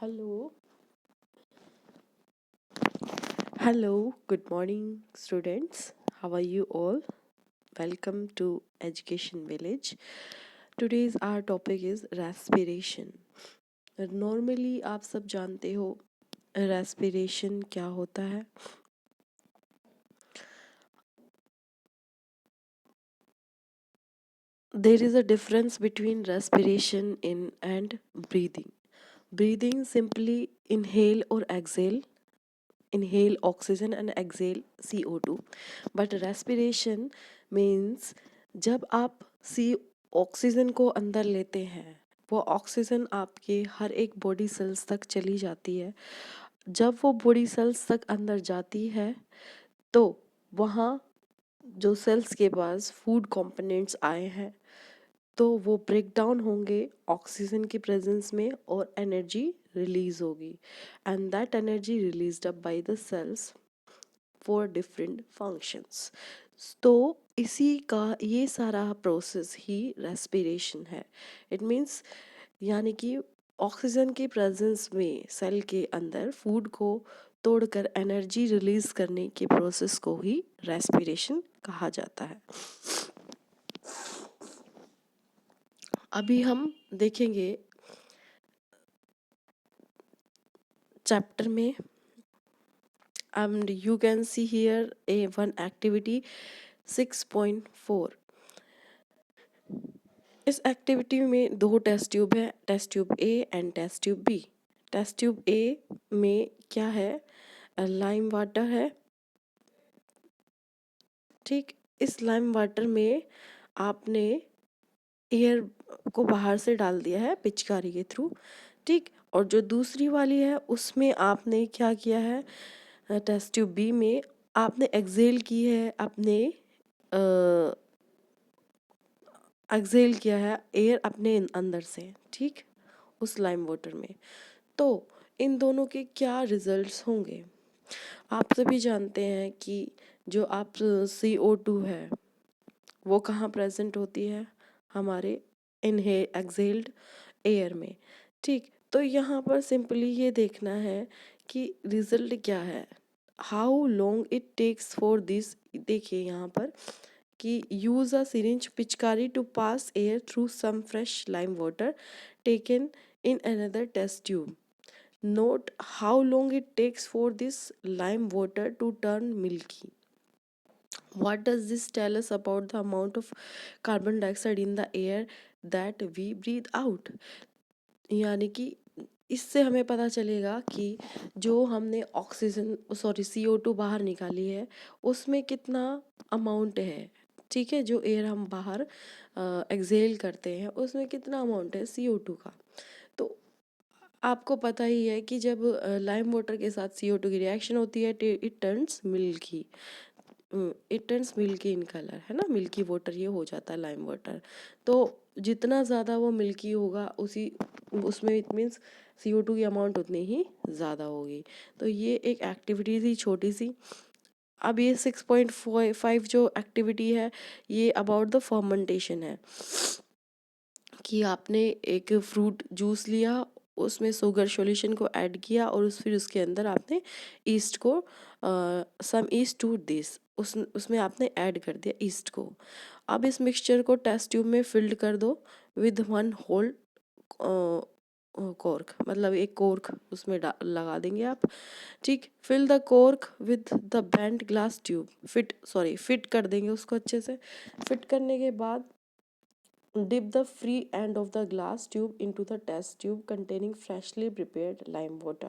Hello, hello, good morning, students. How are you all? Welcome to Education Village. Today's our topic is respiration. Normally आप सब जानते हो respiration क्या होता है. There is a difference between respiration in and breathing. Breathing simply inhale or exhale. Inhale oxygen and exhale CO2. But respiration means जब आप सी oxygen को अंदर लेते हैं, वो ऑक्सीजन आपके हर एक बॉडी सेल्स तक चली जाती है. जब वो बॉडी सेल्स तक अंदर जाती है तो वहाँ जो सेल्स के पास फूड कंपोनेंट्स आए हैं तो वो ब्रेक डाउन होंगे ऑक्सीजन की प्रेजेंस में और एनर्जी रिलीज होगी. And that energy released up by the cells for different functions. तो इसी का ये सारा प्रोसेस ही रेस्पिरेशन है. इट मीन्स यानी कि ऑक्सीजन की प्रेजेंस में सेल के अंदर फूड को तोड़कर एनर्जी रिलीज करने के प्रोसेस को ही रेस्पिरेशन कहा जाता है. अभी हम देखेंगे चैप्टर में. and you can see here a one activity 6.4. इस एक्टिविटी में दो टेस्ट ट्यूब है, test tube A and test tube B. Test tube A में क्या है, लाइम वाटर है. ठीक, इस लाइम वाटर में आपने एयर को बाहर से डाल दिया है पिचकारी के थ्रू. ठीक, और जो दूसरी वाली है उसमें आपने क्या किया है, टेस्ट ट्यूब बी में आपने एक्सेल की है, आपने एक्सेल किया है एयर अपने अंदर से. ठीक, उस लाइम वाटर में. तो इन दोनों के क्या रिजल्ट्स होंगे. आप सभी जानते हैं कि जो आप CO2 है वो कहाँ प्रेजेंट होती है, हमारे एक्सेल्ड एयर में. ठीक, तो यहाँ पर सिंपली ये देखना है कि रिजल्ट क्या है, how long it takes for this. देखिए यहाँ पर कि यूज अ सिरिंज पिचकारी to pass air through some fresh lime water taken in another test tube. Note how long it takes for this lime water to turn milky. What does this tell us about the amount of carbon dioxide in the air that we breathe out? यानी कि इससे हमें पता चलेगा कि जो हमने oxygen CO2 बाहर निकाली है उसमें कितना अमाउंट है. ठीक है, जो एयर हम बाहर एक्सेल करते हैं उसमें कितना अमाउंट है CO2 का. तो आपको पता ही है कि जब लाइम वाटर के साथ CO2 की रिएक्शन होती है it turns milky. It turns milky in colour, है ना. मिल्की वाटर ये हो जाता है लाइम वाटर. तो जितना ज़्यादा वो मिल्की होगा उसी उसमें इट मीन्स CO2 की अमाउंट उतनी ही ज़्यादा होगी. तो ये एक एक्टिविटी थी छोटी सी. अब ये 6.5 जो एक्टिविटी है ये अबाउट द फर्मेंटेशन है कि आपने एक फ्रूट जूस लिया, उसमें शुगर सॉल्यूशन को ऐड किया और फिर उसके अंदर आपने ईस्ट को सम ईस्ट टू दिस उसमें आपने ऐड कर दिया ईस्ट को. अब इस मिक्सचर को टेस्ट ट्यूब में फिल्ड कर दो विद वन होल कॉर्क, मतलब एक कॉर्क उसमें लगा देंगे आप. ठीक, fill the cork with the bent glass tube. Fit कर देंगे उसको अच्छे से. फिट करने के बाद dip the free end of the glass tube into the test tube containing freshly prepared lime water.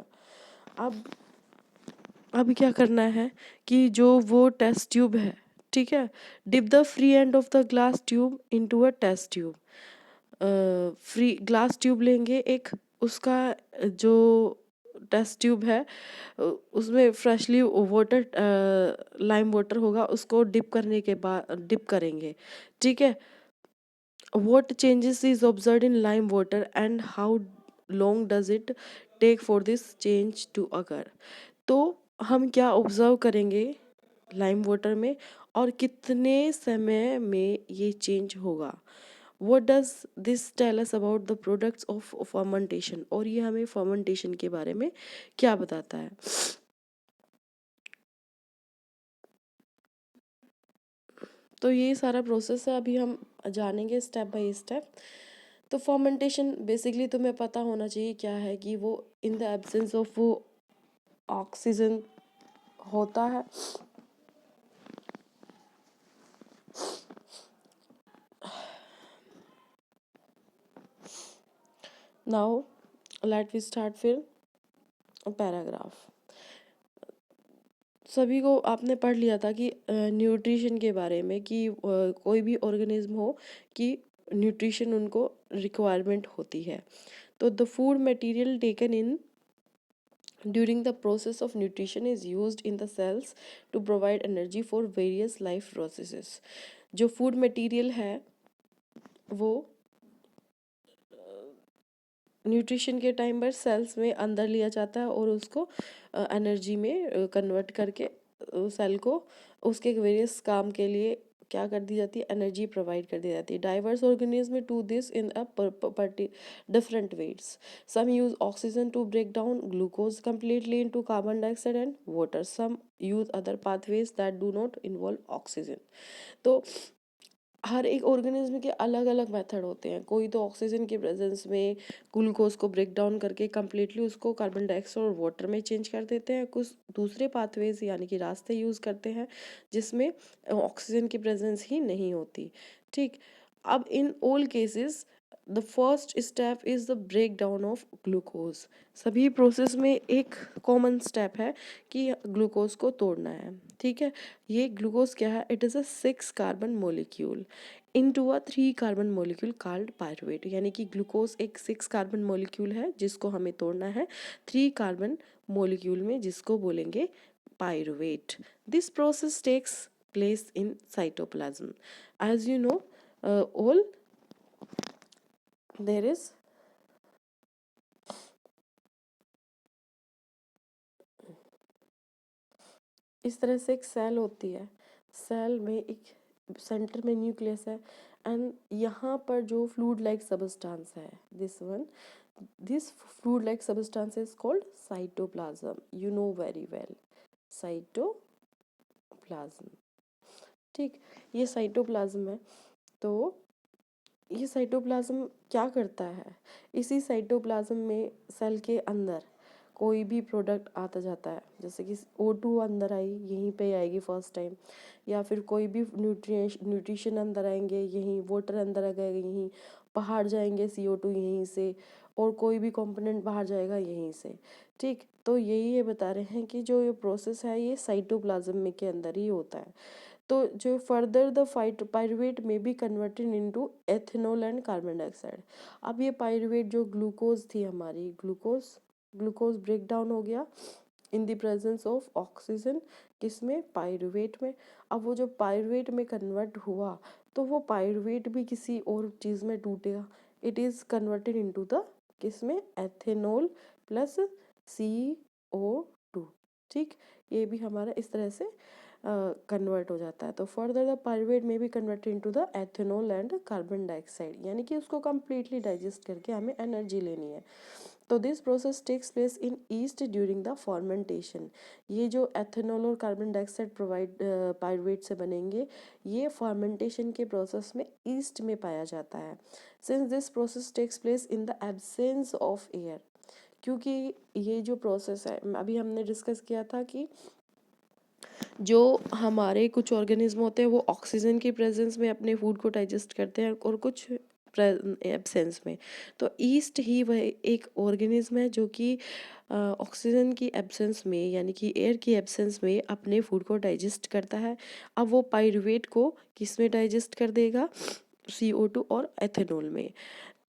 अब क्या करना है कि जो वो टेस्ट ट्यूब है, ठीक है, dip the free end of the glass tube into a test tube. Free glass tube लेंगे एक, उसका जो टेस्ट ट्यूब है उसमें फ्रेशली वाटर लाइम वाटर होगा, उसको डिप करने के बाद डिप करेंगे. ठीक है, what changes is observed in lime water and how long does it take for this change to occur. तो हम क्या ऑब्जर्व करेंगे लाइम वाटर में और कितने समय में ये चेंज होगा. What does this tell us about the products of fermentation, और ये हमें फर्मेंटेशन के बारे में क्या बताता है। तो ये सारा प्रोसेस है, अभी हम जानेंगे स्टेप बाय स्टेप। तो फर्मेंटेशन बेसिकली तुम्हें पता होना चाहिए क्या है, कि वो इन द एब्सेंस ऑफ वो ऑक्सीजन होता है। नाउ लेट वी स्टार्ट फिर पैराग्राफ। सभी को आपने पढ़ लिया था कि न्यूट्रिशन के बारे में, कि कोई भी ऑर्गेनिज्म हो कि न्यूट्रिशन उनको रिक्वायरमेंट होती है। तो the food material taken in during the process of nutrition is used in the cells to provide energy for various life processes। जो फूड मटेरियल है वो न्यूट्रिशन के टाइम पर सेल्स में अंदर लिया जाता है और उसको एनर्जी में कन्वर्ट करके सेल को उसके वेरियस काम के लिए क्या कर दी जाती है, एनर्जी प्रोवाइड कर दी जाती है। Diverse organism to this in a different ways. Some use oxygen to break down glucose completely into carbon dioxide and water। some use other pathways that do not involve oxygen। तो हर एक organism के अलग अलग method होते हैं। कोई तो oxygen के प्रेजेंस में ग्लूकोज को ब्रेक डाउन करके कम्प्लीटली उसको कार्बन डाइऑक्साइड और वाटर में चेंज कर देते हैं। कुछ दूसरे पाथवेज यानी कि रास्ते यूज़ करते हैं जिसमें ऑक्सीजन की प्रेजेंस ही नहीं होती। ठीक, अब in all cases the first step is the break down of glucose. सभी प्रोसेस में एक कॉमन स्टेप है कि ग्लूकोज को तोड़ना है। ठीक है, ये ग्लूकोज क्या है, it is a 6 carbon molecule into a 3 carbon molecule called pyruvate. यानी कि ग्लूकोज एक 6 कार्बन मोलिक्यूल है जिसको हमें तोड़ना है 3 कार्बन मोलिक्यूल में, जिसको बोलेंगे pyruvate. This process takes place in cytoplasm. As you know all there is इस तरह से एक सेल होती है। सेल में एक सेंटर में न्यूक्लियस है एंड यहाँ पर जो फ्लूइड लाइक सबस्टांस है, this fluid like substance is called cytoplasm. You know very well, cytoplasm. ठीक, ये साइटोप्लाज्म है। तो ये साइटोप्लाज्म क्या करता है, इसी साइटोप्लाज्म में सेल के अंदर कोई भी प्रोडक्ट आता जाता है, जैसे कि O2 अंदर आई, यहीं पे आएगी फर्स्ट टाइम, या फिर कोई भी न्यूट्रिशन अंदर आएंगे यहीं, वाटर अंदर आ गए यहीं, बाहर जाएंगे CO2 यहीं से, और कोई भी कंपोनेंट बाहर जाएगा यहीं से। ठीक, तो यही ये बता रहे हैं कि जो ये प्रोसेस है ये साइटोप्लाज्म में के अंदर ही होता है। तो जो फर्दर द फाइट पायरुवेट में be converted into ethanol and carbon dioxide. अब ये पायरुवेट जो ग्लूकोज थी हमारी, ग्लूकोज ब्रेक डाउन हो गया इन द प्रेजेंस ऑफ ऑक्सीजन, किसमें, पायरुवेट में। अब वो जो पायरुवेट में कन्वर्ट हुआ तो वो पायरुवेट भी किसी और चीज़ में टूटेगा। It is converted into the किसमें, एथेनॉल प्लस CO2। ठीक, ये भी हमारा इस तरह से कन्वर्ट हो जाता है। तो फर्दर द पायरुवेट में भी converted into the ethanol and carbon dioxide, यानी कि उसको कम्प्लीटली डाइजेस्ट करके हमें एनर्जी लेनी है। तो this process takes place in yeast during the fermentation. ये जो एथेनॉल और कार्बन डाइऑक्साइड प्रोवाइड पायरुवेट से बनेंगे, ये फॉर्मेंटेशन के प्रोसेस में ईस्ट में पाया जाता है। Since this process takes place in the absence of air, क्योंकि ये जो प्रोसेस है अभी हमने डिस्कस किया था कि जो हमारे कुछ ऑर्गेनिज्म होते हैं वो ऑक्सीजन की प्रेजेंस में अपने फूड को डाइजेस्ट करते हैं और कुछ एब्सेंस में। तो ईस्ट ही वह एक ऑर्गेनिज्म है जो कि ऑक्सीजन की एब्सेंस में यानी कि एयर की एब्सेंस में अपने फूड को डाइजेस्ट करता है। अब वो पायरुवेट को किस में डाइजेस्ट कर देगा, CO2 और एथेनॉल में।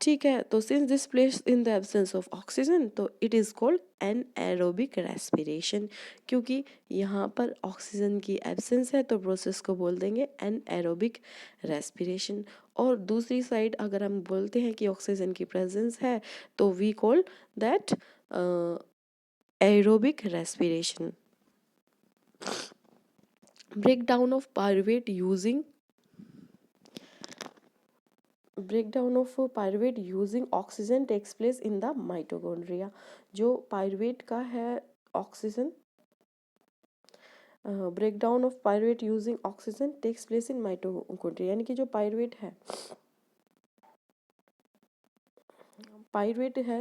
ठीक है, तो since this place in the absence of oxygen तो it is called anaerobic respiration. क्योंकि यहाँ पर ऑक्सीजन की एब्सेंस है तो प्रोसेस को बोल देंगे एनएरोबिक रेस्पिरेशन। और दूसरी साइड अगर हम बोलते हैं कि ऑक्सीजन की प्रेजेंस है तो we call that aerobic respiration. Break down of pyruvate using breakdown of pyruvate using oxygen takes place in the mitochondria. जो pyruvate का है oxygen, breakdown of pyruvate using oxygen takes place in mitochondria, यानी कि जो pyruvate है, pyruvate है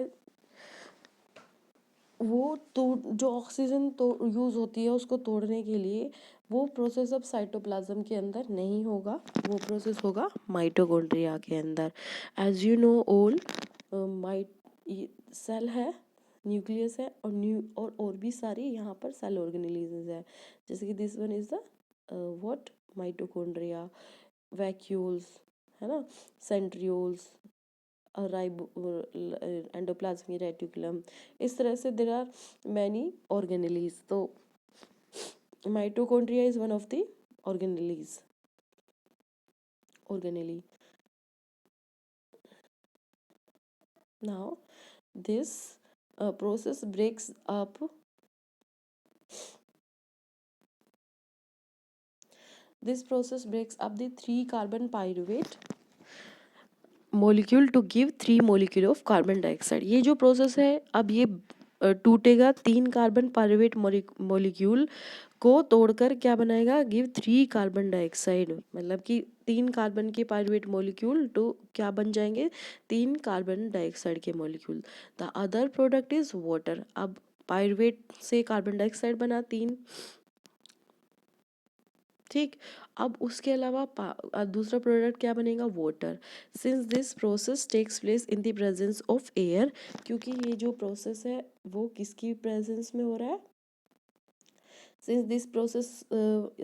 वो तो जो ऑक्सीजन तो यूज़ होती है उसको तोड़ने के लिए, वो प्रोसेस अब साइटोप्लाज्म के अंदर नहीं होगा, वो प्रोसेस होगा माइटोकॉन्ड्रिया के अंदर। एज यू नो ऑल, माइट सेल है, न्यूक्लियस है, और भी सारी यहाँ पर सेल ऑर्गेनेलिज्म है, जैसे कि this one is the what mitochondria, vacuoles है ना, सेंट्रियोल्स, राइबो, एंडोप्लाज्मिक रेटिकुलम, इस तरह से देर आर मैनी ऑर्गेनेलीज। तो mitochondria is one of the organelles, organelle. Now this process breaks up the 3 carbon pyruvate molecule to give 3 molecule of carbon dioxide। ये जो process है, अब ये टूटेगा, 3 कार्बन पायरुवेट मॉलिक्यूल को तोड़कर क्या बनाएगा, गिव 3 कार्बन डाइऑक्साइड, मतलब कि 3 कार्बन के पायरुवेट मॉलिक्यूल तो क्या बन जाएंगे, 3 कार्बन डाइऑक्साइड के molecule. The other product is water. अब पायरुवेट से कार्बन डाइऑक्साइड बना 3, ठीक। अब उसके अलावा दूसरा प्रोडक्ट क्या बनेगा, water. Since this process takes place in the presence of air, क्योंकि ये जो प्रोसेस है वो किसकी प्रेजेंस में हो रहा है, since this process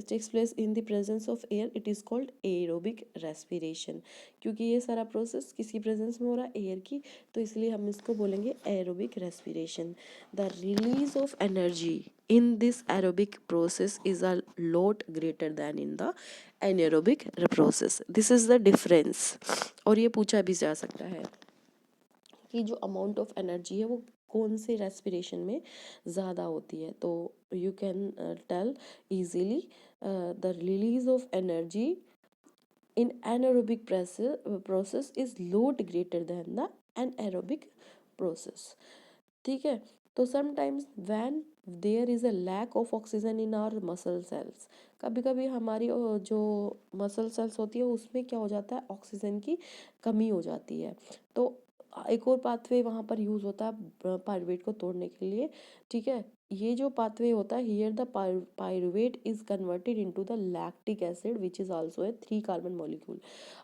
takes place in the presence of air, it is called aerobic respiration। क्योंकि ये सारा प्रोसेस किसकी प्रेजेंस में हो रहा है, एयर की, तो इसलिए हम इसको बोलेंगे aerobic respiration। The release of energy in this aerobic process is a lot greater than in the anaerobic process। This is the difference। और ये पूछा भी जा सकता है कि जो अमाउंट ऑफ एनर्जी है वो कौन से रेस्पिरेशन में ज़्यादा होती है, तो you can tell easily the release of energy in anaerobic process is lot greater than the anaerobic process, ठीक है। तो sometimes when there is a lack of oxygen in our muscle cells, कभी कभी हमारी जो मसल सेल्स होती है उसमें क्या हो जाता है, ऑक्सीजन की कमी हो जाती है, तो एक और पाथवे वहाँ पर यूज़ होता है पायरुवेट को तोड़ने के लिए, ठीक है। ये जो पाथवे होता है, here the pyruvate is converted into the lactic acid which is also a 3 carbon molecule.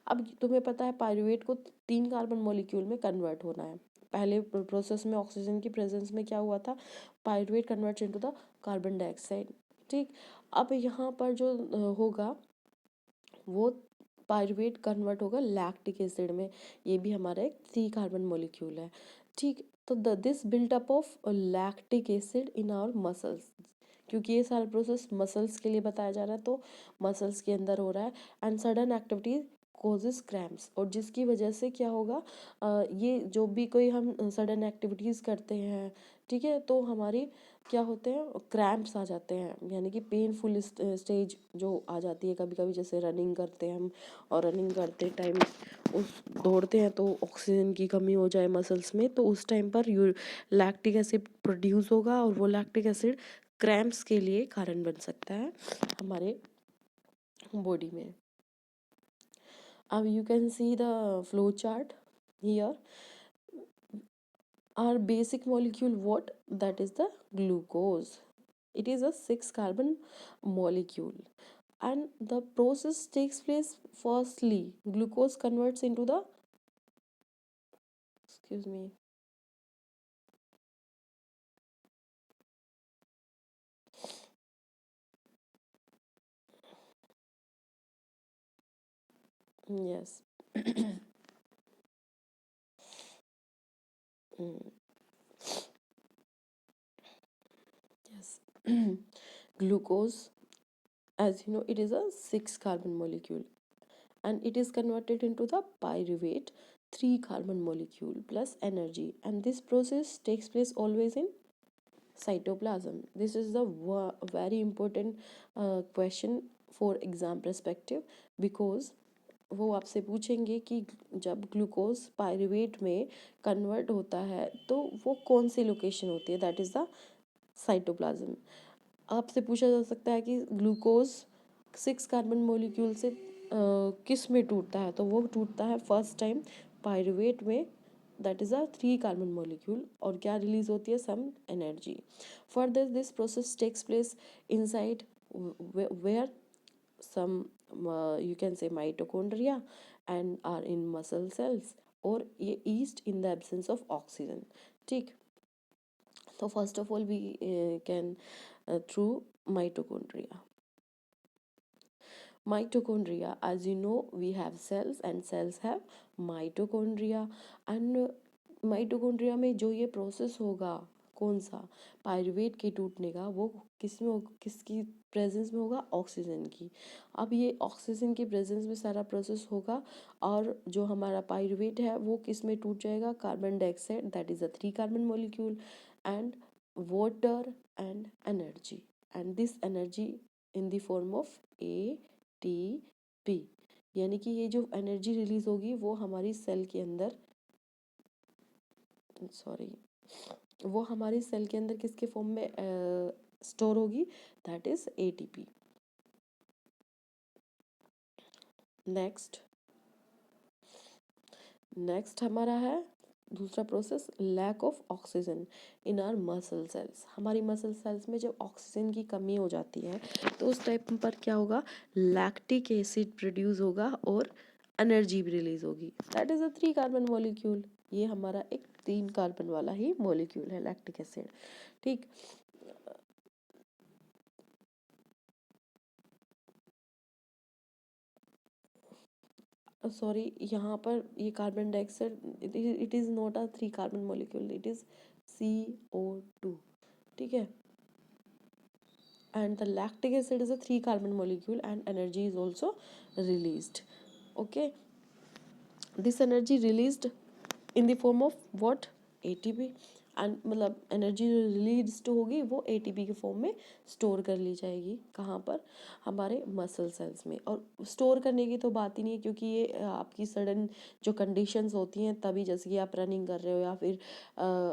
अब तुम्हें पता है पायरुवेट को 3 कार्बन मॉलिक्यूल में कन्वर्ट होना है, पहले प्रोसेस में ऑक्सीजन की प्रेजेंस में क्या हुआ था, pyruvate converts into the carbon dioxide, ठीक। अब यहाँ पर जो होगा वो पायरुवेट कन्वर्ट होगा लैक्टिक एसिड में, ये भी हमारा एक 3 कार्बन मॉलिक्यूल है, ठीक। तो this built up of lactic acid in our muscles, क्योंकि ये सारा प्रोसेस मसल्स के लिए बताया जा रहा है, तो मसल्स के अंदर हो रहा है। And sudden activity causes cramps, और जिसकी वजह से क्या होगा, ये जो भी कोई हम सडन एक्टिविटीज़ करते हैं, ठीक है, तो हमारी क्या होते हैं, क्रैम्प्स आ जाते हैं, यानी कि पेनफुल स्टेज जो आ जाती है कभी कभी, जैसे रनिंग करते हैं हम, और रनिंग करते टाइम उस दौड़ते हैं तो ऑक्सीजन की कमी हो जाए मसल्स में, तो उस टाइम पर लैक्टिक एसिड प्रोड्यूस होगा, और वो लैक्टिक एसिड क्रैम्प्स के लिए कारण बन सकता है हमारे बॉडी में। अब you can see the flow chart here. Our basic molecule, what that is the glucose, it is a 6 carbon molecule, and the process takes place, firstly glucose converts into the, excuse me, yes. Mm, yes. Glucose, as you know, it is a 6 carbon molecule, and it is converted into the pyruvate 3 carbon molecule plus energy, and this process takes place always in cytoplasm. This is the very important question for exam perspective, because वो आपसे पूछेंगे कि जब glucose pyruvate में convert होता है तो वो कौन सी लोकेशन होती है, दैट इज़ द साइटोप्लाज्म। आपसे पूछा जा सकता है कि ग्लूकोज 6 कार्बन मॉलिक्यूल से किस में टूटता है, तो वो टूटता है फर्स्ट टाइम पायरुवेट में, that is a 3 carbon molecule, और क्या रिलीज होती है, some energy. Further this process takes place inside where some you can say mitochondria and are in muscle cells, और ये yeast in the absence of oxygen. ठीक, तो first of all we can through mitochondria. Mitochondria, as you know, we have cells and cells have mitochondria, and mitochondria में जो ये process होगा, कौन सा, पायरुवेट के टूटने का, वो किसकी प्रेजेंस में होगा, ऑक्सीजन की। अब ये ऑक्सीजन की प्रेजेंस में सारा प्रोसेस होगा, और जो हमारा पायरुवेट है वो किस में टूट जाएगा, carbon dioxide, that is a 3 carbon molecule, and water and energy, and this energy in the form of ATP। यानी कि ये जो एनर्जी रिलीज होगी वो हमारी सेल के अंदर, सॉरी, वो हमारी सेल के अंदर किसके फॉर्म में स्टोर होगी, दैट इज ATP। नेक्स्ट हमारा है दूसरा process, lack of oxygen in our muscle cells. हमारी मसल सेल्स में जब ऑक्सीजन की कमी हो जाती है तो उस टाइम पर क्या होगा, लैक्टिक एसिड प्रोड्यूस होगा और एनर्जी भी रिलीज होगी, that is a 3 carbon molecule. ये हमारा एक 3 कार्बन वाला ही मॉलिक्यूल है, लैक्टिक एसिड। ठीक, सॉरी, यहाँ पर ये carbon dioxide, it is not a 3 carbon molecule, it is CO2। ठीक है, and the lactic acid is a 3 carbon molecule and energy is also released. Okay, this energy released in the form of what, ATP, and मतलब energy जो release होगी वो ATP के form में store कर ली जाएगी, कहाँ पर, हमारे मसल सेल्स में। और स्टोर करने की तो बात ही नहीं है, क्योंकि ये आपकी सडन जो कंडीशंस होती हैं तभी, जैसे कि आप रनिंग कर रहे हो या फिर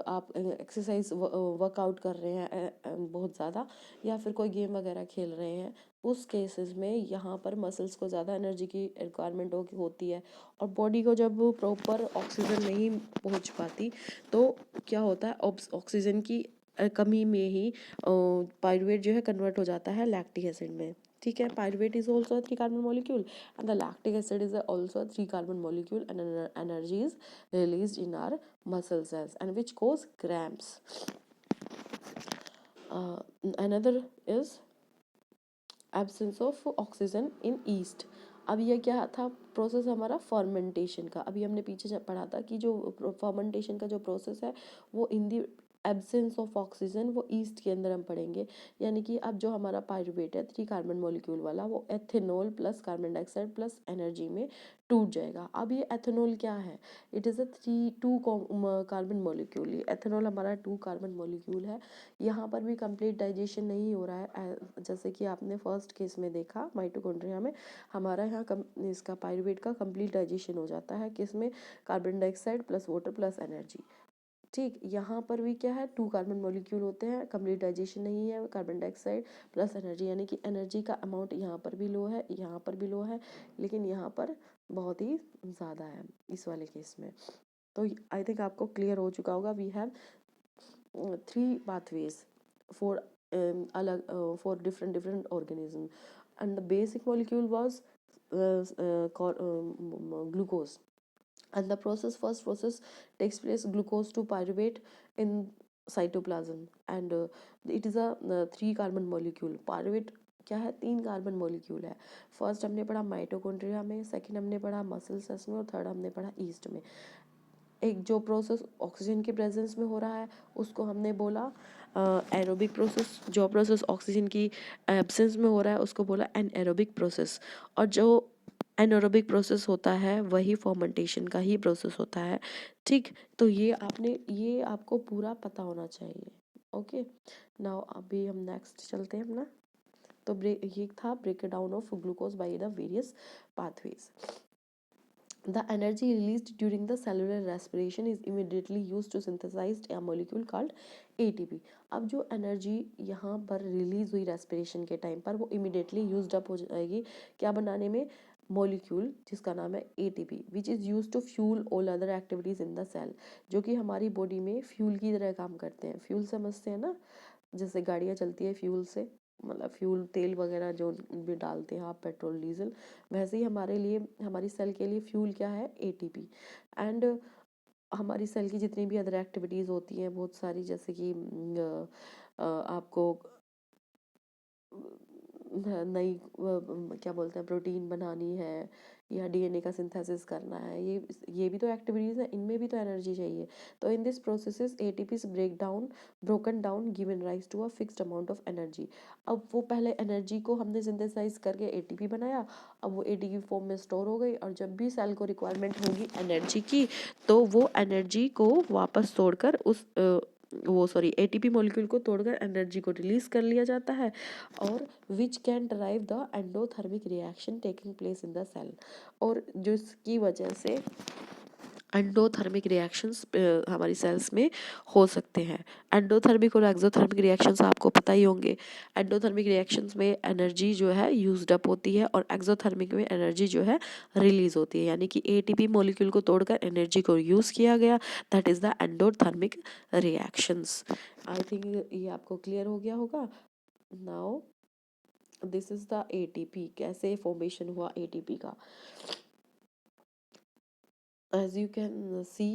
आप एक्सरसाइज वर्कआउट कर रहे हैं बहुत ज़्यादा, या फिर कोई गेम वगैरह खेल रहे हैं, उस केसेस में यहाँ पर मसल्स को ज़्यादा एनर्जी की रिक्वायरमेंट होती है, और बॉडी को जब प्रॉपर ऑक्सीजन नहीं पहुँच पाती तो क्या होता है, ऑक्सीजन की कमी में ही पायरुवेट जो है कन्वर्ट हो जाता है लैक्टिक एसिड में। ठीक है, pyruvate is also a 3 carbon molecule and the lactic acid is also a 3 carbon molecule, and energy is released in our muscle cells and which cause cramps. Another is absence of oxygen in yeast. अब ये क्या था process हमारा, fermentation का। अभी हमने पीछे पढ़ा था कि जो फर्मेंटेशन का जो प्रोसेस है वो इन दी एब्सेंस ऑफ ऑक्सीजन, वो ईस्ट के अंदर हम पढ़ेंगे। यानी कि अब जो हमारा पायरुवेट है 3 कार्बन मॉलिक्यूल वाला, वो ethanol plus carbon dioxide plus energy में टूट जाएगा। अब ये एथेनॉल क्या है, it is a 2 carbon molecule. ये एथेनॉल हमारा 2 कार्बन मॉलिक्यूल है। यहाँ पर भी कंप्लीट डाइजेशन नहीं हो रहा है, जैसे कि आपने फर्स्ट केस में देखा माइटोकॉन्ड्रिया में, हमारा यहाँ इसका पायरुवेट का कंप्लीट डाइजेशन हो जाता है, किसमें, carbon dioxide plus water plus energy. ठीक, यहाँ पर भी क्या है, 2 कार्बन मॉलिक्यूल होते हैं, कंप्लीट डाइजेशन नहीं है, कार्बन डाइऑक्साइड प्लस एनर्जी, यानी कि एनर्जी का अमाउंट यहाँ पर भी लो है, यहाँ पर भी लो है, लेकिन यहाँ पर बहुत ही ज़्यादा है इस वाले केस में। तो आई थिंक आपको क्लियर हो चुका होगा, वी हैव 3 pathways for अलग for different organism, and the basic molecule was glucose, and the first process takes place, glucose to pyruvate in cytoplasm, and it is a 3 carbon molecule। pyruvate क्या है, 3 carbon molecule है। First हमने पढ़ा mitochondria में, second हमने पढ़ा muscle cells में, और थर्ड हमने पढ़ा ईस्ट में। एक जो प्रोसेस ऑक्सीजन के प्रेजेंस में हो रहा है उसको हमने बोला एरोबिक प्रोसेस, जो प्रोसेस ऑक्सीजन की एब्सेंस में हो रहा है उसको बोला एनएरोबिक प्रोसेस, और जो एनएरोबिक प्रोसेस होता है वही फर्मेंटेशन का ही प्रोसेस होता है। ठीक, तो ये आपको पूरा पता होना चाहिए। ओके, नाउ अभी हम नेक्स्ट चलते हैं अपना। तो ये था break down of glucose by the various pathways. The energy released during the cellular respiration is immediately used to synthesize a molecule called ATP. अब जो एनर्जी यहाँ पर रिलीज हुई रेस्पिरेशन के टाइम पर, वो इमिडिएटली यूज्ड अप हो जाएगी क्या बनाने में, मॉलिक्यूल जिसका नाम है ATP, which is use to fuel all other activities in the cell, जो कि हमारी बॉडी में फ्यूल की तरह काम करते हैं। फ्यूल समझते हैं ना, जैसे गाड़ियाँ चलती है फ्यूल से, मतलब फ्यूल तेल वगैरह जो भी डालते हैं आप, पेट्रोल डीजल, वैसे ही हमारे लिए, हमारी सेल के लिए फ्यूल क्या है, एटीपी। एंड हमारी सेल की जितनी भी अदर एक्टिविटीज़ होती हैं बहुत सारी, जैसे कि आपको नई क्या बोलते हैं, प्रोटीन बनानी है या डीएनए का सिंथेसिस करना है, ये भी तो एक्टिविटीज़ है, इनमें भी तो एनर्जी चाहिए। तो in this processes ATP's broken down given rise to a fixed amount of energy. अब वो पहले एनर्जी को हमने सिंथेसाइज करके एटीपी बनाया, अब वो एटीपी फॉर्म में स्टोर हो गई, और जब भी सेल को रिक्वायरमेंट होगी एनर्जी की, तो वो एनर्जी को वापस तोड़कर एटीपी मॉलिक्यूल को तोड़कर एनर्जी को रिलीज कर लिया जाता है, और which can drive the endothermic reaction taking place in the cell, और जिसकी वजह से एंडोथर्मिक रिएक्शंस हमारी सेल्स में हो सकते हैं। एंडोथर्मिक और एक्सोथर्मिक रिएक्शंस आपको पता ही होंगे। एंडोथर्मिक रिएक्शंस में एनर्जी जो है यूज्ड अप होती है, और एक्सोथर्मिक में एनर्जी जो है रिलीज होती है, यानी कि एटीपी मॉलिक्यूल को तोड़कर एनर्जी को यूज़ किया गया, that is the endothermic reactions. I think ये आपको क्लियर हो गया होगा। Now this is the ATP, कैसे फॉर्मेशन हुआ एटीपी का। As you can see,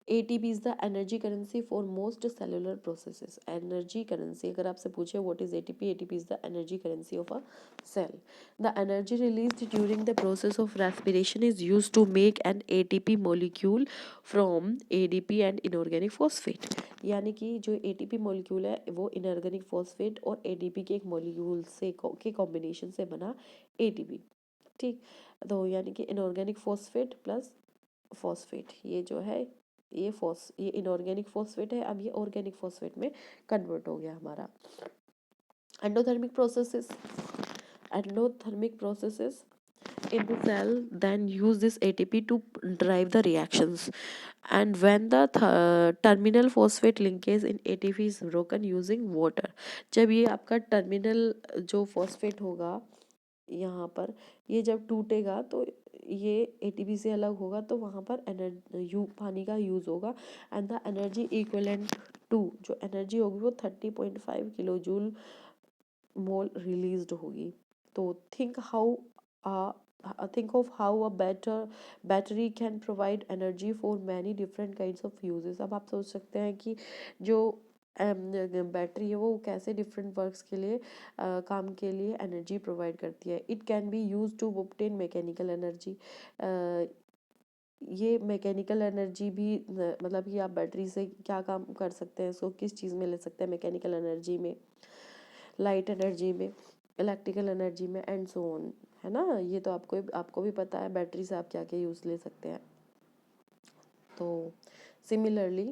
ATP is the energy currency for most cellular processes. Energy currency, अगर आपसे पूछे what is ATP, ATP is the energy currency of a cell. The energy released during the process of respiration is used to make an ATP molecule from ADP and inorganic phosphate. यानी कि जो ATP molecule है वो inorganic phosphate और ADP के एक molecule से के combination से बना ATP, ठीक। तो यानी कि inorganic phosphate प्लस फॉस्फेट, ये जो है ये इनऑर्गेनिक फॉस्फेट है, अब ये ऑर्गेनिक फॉस्फेट में कन्वर्ट हो गया हमारा। Endothermic processes in the cell then use this ATP to drive the reactions, and when the terminal phosphate linkage in ATP is broken using water, जब ये आपका टर्मिनल जो फॉस्फेट होगा यहाँ पर, ये जब टूटेगा तो ये एटीपी से अलग होगा, तो वहाँ पर पानी का यूज़ होगा, and the energy equivalent to, जो एनर्जी होगी वो 30.5 किलो जूल मोल रिलीज्ड होगी। तो think of how a battery can provide energy for many different kinds of uses। अब आप सोच सकते हैं कि जो बैटरी है वो कैसे डिफरेंट वर्क्स के लिए काम के लिए एनर्जी प्रोवाइड करती है। It can be use to obtain mechanical energy, ये मैकेनिकल एनर्जी भी मतलब कि आप बैटरी से क्या काम कर सकते हैं, इसको किस चीज़ में ले सकते हैं, मैकेनिकल एनर्जी में, लाइट एनर्जी में, इलेक्ट्रिकल एनर्जी में, एंड सो ऑन, है ना। ये तो आपको भी पता है बैटरी से आप क्या क्या यूज़ ले सकते हैं। तो similarly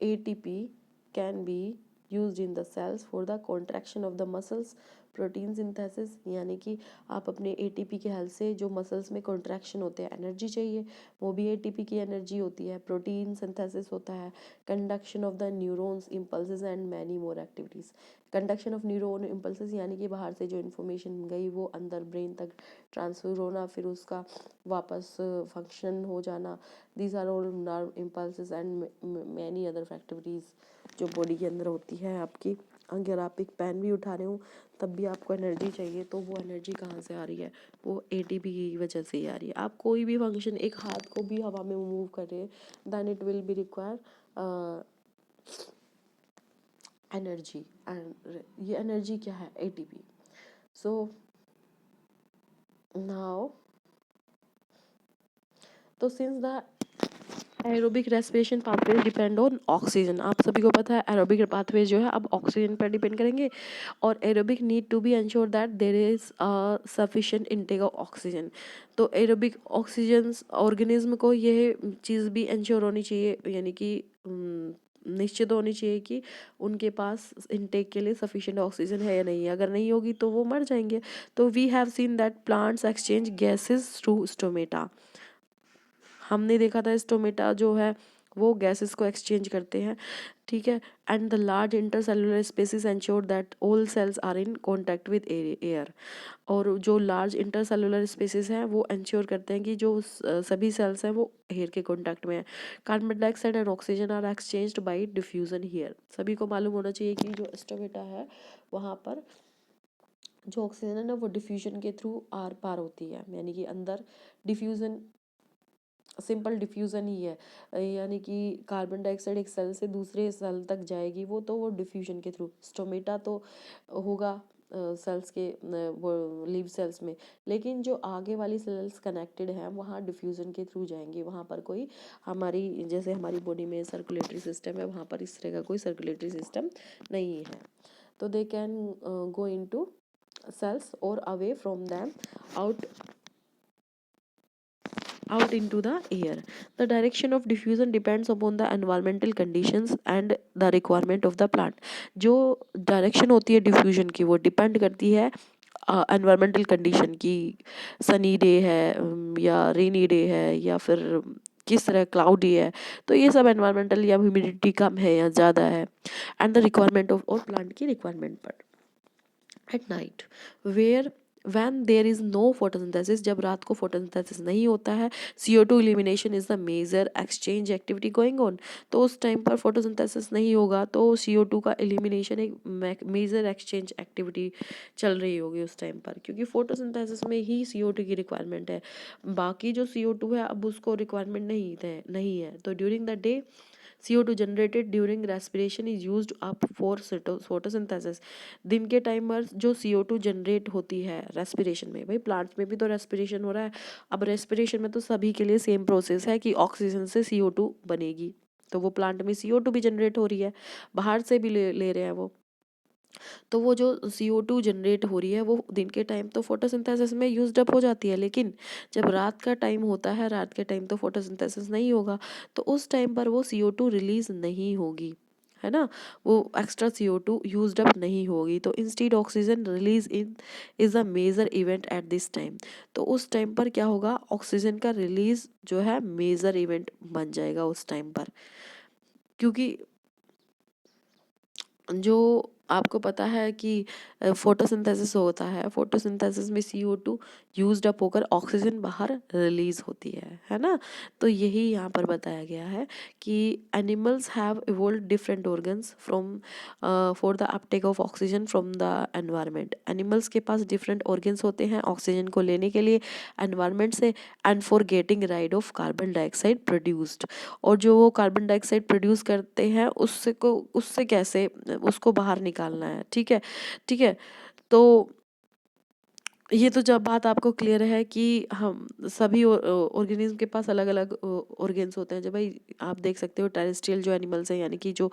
ATP can be used in the cells for the contraction of the muscles, protein synthesis, यानी कि आप अपने ATP के हेल्प से जो मसल्स में कॉन्ट्रैक्शन होते हैं एनर्जी चाहिए, वो भी ATP की एनर्जी होती है। प्रोटीन सिंथेसिस होता है, conduction of the neurons impulses and many more activities. Conduction of neuron impulses यानी कि बाहर से जो इन्फॉर्मेशन गई वो अंदर ब्रेन तक ट्रांसफर होना, फिर उसका वापस फंक्शन हो जाना, these are all nerve impulses and many other activities जो बॉडी के अंदर होती है आपकी। अगर आप एक पेन भी उठा रहे हो तब भी आपको एनर्जी चाहिए, तो वो एनर्जी कहाँ से आ रही है, वो ATP की वजह से ही आ रही है। आप कोई भी फंक्शन, एक हाथ को भी हवा में मूव कर रहे हैं, then it will be require energy, and ये एनर्जी क्या है, ATP। सो नाउ, तो since the aerobic respiration pathways depend on oxygen, आप सभी को पता है एरोबिक पाथवेज जो है अब ऑक्सीजन पर डिपेंड करेंगे, और aerobic need to be ensure that there is sufficient intake of oxygen. तो एरोबिक ऑक्सीजन ऑर्गेनिज्म को यह चीज़ भी एंश्योर होनी चाहिए, यानी कि निश्चित होनी चाहिए कि उनके पास इनटेक के लिए सफिशिएंट ऑक्सीजन है या नहीं है। अगर नहीं होगी तो वो मर जाएंगे। तो we have seen that plants exchange gases through stomata. हमने देखा था स्टोमेटा जो है वो गैसेस को एक्सचेंज करते हैं, ठीक है। And the large intercellular spaces ensure that all cells are in contact with air. और जो लार्ज इंटरसेलुलर स्पेसिस हैं वो इंश्योर करते हैं कि जो सभी सेल्स हैं वो एयर के कॉन्टैक्ट में है। Carbon dioxide and oxygen are exchanged by diffusion here. सभी को मालूम होना चाहिए कि जो स्टोमेटा है वहाँ पर जो ऑक्सीजन है ना वो डिफ्यूजन के थ्रू आर पार होती है, यानी कि अंदर डिफ्यूजन, सिंपल डिफ्यूज़न ही है। यानी कि कार्बन डाइऑक्साइड एक सेल से दूसरे सेल तक जाएगी वो डिफ्यूजन के थ्रू। स्टोमेटा तो होगा सेल्स के वो लीव सेल्स में, लेकिन जो आगे वाली सेल्स कनेक्टेड हैं वहाँ डिफ्यूज़न के थ्रू जाएंगी। वहाँ पर कोई हमारी जैसे हमारी बॉडी में सर्कुलेटरी सिस्टम है, वहाँ पर इस तरह का कोई सर्कुलेटरी सिस्टम नहीं है। तो they can go into cells or away from them, out into the air. The direction of diffusion depends upon the environmental conditions and the requirement of the plant. जो डायरेक्शन होती है diffusion की वो depend करती है environmental condition की। Sunny day है या रेनी डे है या फिर किस तरह क्लाउडी है, तो ये सब एनवायरमेंटल या ह्यूमिडिटी कम है या ज़्यादा है, एंड द रिक्वायरमेंट ऑफ और प्लांट की रिक्वायरमेंट पर। At night where when there is no photosynthesis, जब रात को फोटोसिंथेसिस नहीं होता है, CO2 elimination is the major exchange activity going on. तो उस टाइम पर फोटोसिंथेसिस नहीं होगा तो CO2 का एलिमिनेशन एक मेजर एक्सचेंज एक्टिविटी चल रही होगी उस टाइम पर, क्योंकि फोटोसिंथेसिस में ही CO2 की रिक्वायरमेंट है। बाकी जो CO2 है अब उसको रिक्वायरमेंट नहीं है। तो during the day CO2 generated during respiration is used up for photosynthesis। दिन के टाइम पर जो CO2 जनरेट होती है रेस्पिरेशन में, भाई प्लांट्स में भी तो रेस्पिरेशन हो रहा है। अब रेस्पिरेशन में तो सभी के लिए सेम प्रोसेस है कि ऑक्सीजन से CO2 बनेगी, तो वो प्लांट में CO2 भी जनरेट हो रही है, बाहर से भी ले रहे हैं वो। तो वो जो CO2 जनरेट हो रही है वो दिन के टाइम तो फोटोसिंथेसिस में यूज्ड अप हो जाती है, लेकिन जब रात का टाइम होता है, रात के टाइम तो फोटोसिंथेसिस नहीं होगा, तो उस टाइम पर वो CO2 रिलीज नहीं होगी, है ना, वो एक्स्ट्रा CO2 यूज्ड अप नहीं होगी। तो instead oxygen release in is a major event at this time. तो उस टाइम पर क्या होगा, ऑक्सीजन का रिलीज जो है मेजर इवेंट बन जाएगा उस टाइम पर, क्योंकि जो आपको पता है कि फोटोसिंथेसिस होता है, फोटोसिंथेसिस में CO2 यूज्ड अप होकर ऑक्सीजन बाहर रिलीज होती है ना। तो यही यहाँ पर बताया गया है कि animals have evolve different organs from for the Uptake of oxygen from the environment. Animals के पास डिफरेंट ऑर्गन्स होते हैं ऑक्सीजन को लेने के लिए एनवायरनमेंट से, and for getting ride of carbon dioxide produced. और जो वो कार्बन डाइऑक्साइड प्रोड्यूस करते हैं उससे कैसे उसको बाहर निकालना है, ठीक है, ठीक है। तो ये तो जब बात आपको क्लियर है कि हम सभी ऑर्गेनिज्म के पास अलग अलग ऑर्गेन्स होते हैं। जब भाई आप देख सकते हो टेरेस्ट्रियल जो एनिमल्स हैं, यानी कि जो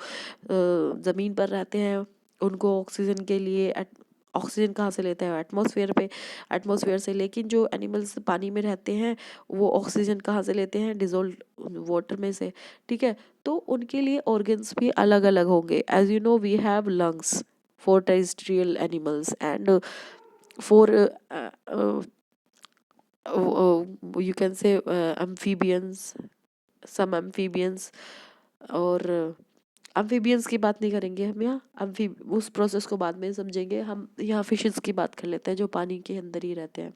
ज़मीन पर रहते हैं, उनको ऑक्सीजन के लिए ऑक्सीजन कहाँ से लेते हैं, एटमॉस्फेयर से। लेकिन जो एनिमल्स पानी में रहते हैं वो ऑक्सीजन कहाँ से लेते हैं, डिजोल्व वाटर में से, ठीक है। तो उनके लिए ऑर्गन्स भी अलग अलग होंगे। As you know we have lungs for terrestrial animals and for you can say amphibians, some amphibians। और amphibians की बात नहीं करेंगे हम यहाँ, उस प्रोसेस को बाद में समझेंगे। हम यहाँ फिशेस की बात कर लेते हैं जो पानी के अंदर ही रहते हैं।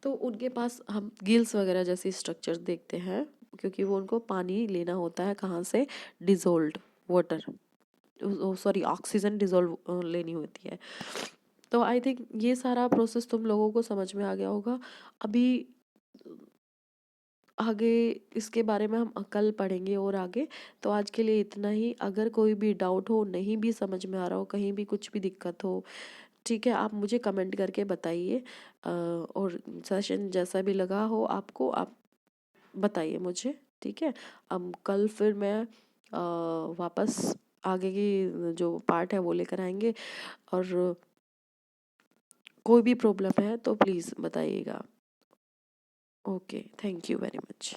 तो उनके पास हम गिल्स वगैरह जैसे स्ट्रक्चर देखते हैं, क्योंकि वो उनको पानी लेना होता है कहाँ से, dissolved water, sorry oxygen dissolve लेनी होती है। तो आई थिंक ये सारा प्रोसेस तुम लोगों को समझ में आ गया होगा। अभी आगे इसके बारे में हम कल पढ़ेंगे और आगे। तो आज के लिए इतना ही। अगर कोई भी डाउट हो, नहीं भी समझ में आ रहा हो, कहीं भी कुछ भी दिक्कत हो, ठीक है, आप मुझे कमेंट करके बताइए। और सेशन जैसा भी लगा हो आपको, आप बताइए मुझे, ठीक है। अब कल फिर मैं वापस आगे की जो पार्ट है वो लेकर आएंगे। और कोई भी प्रॉब्लम है तो प्लीज़ बताइएगा। Okay, thank you very much.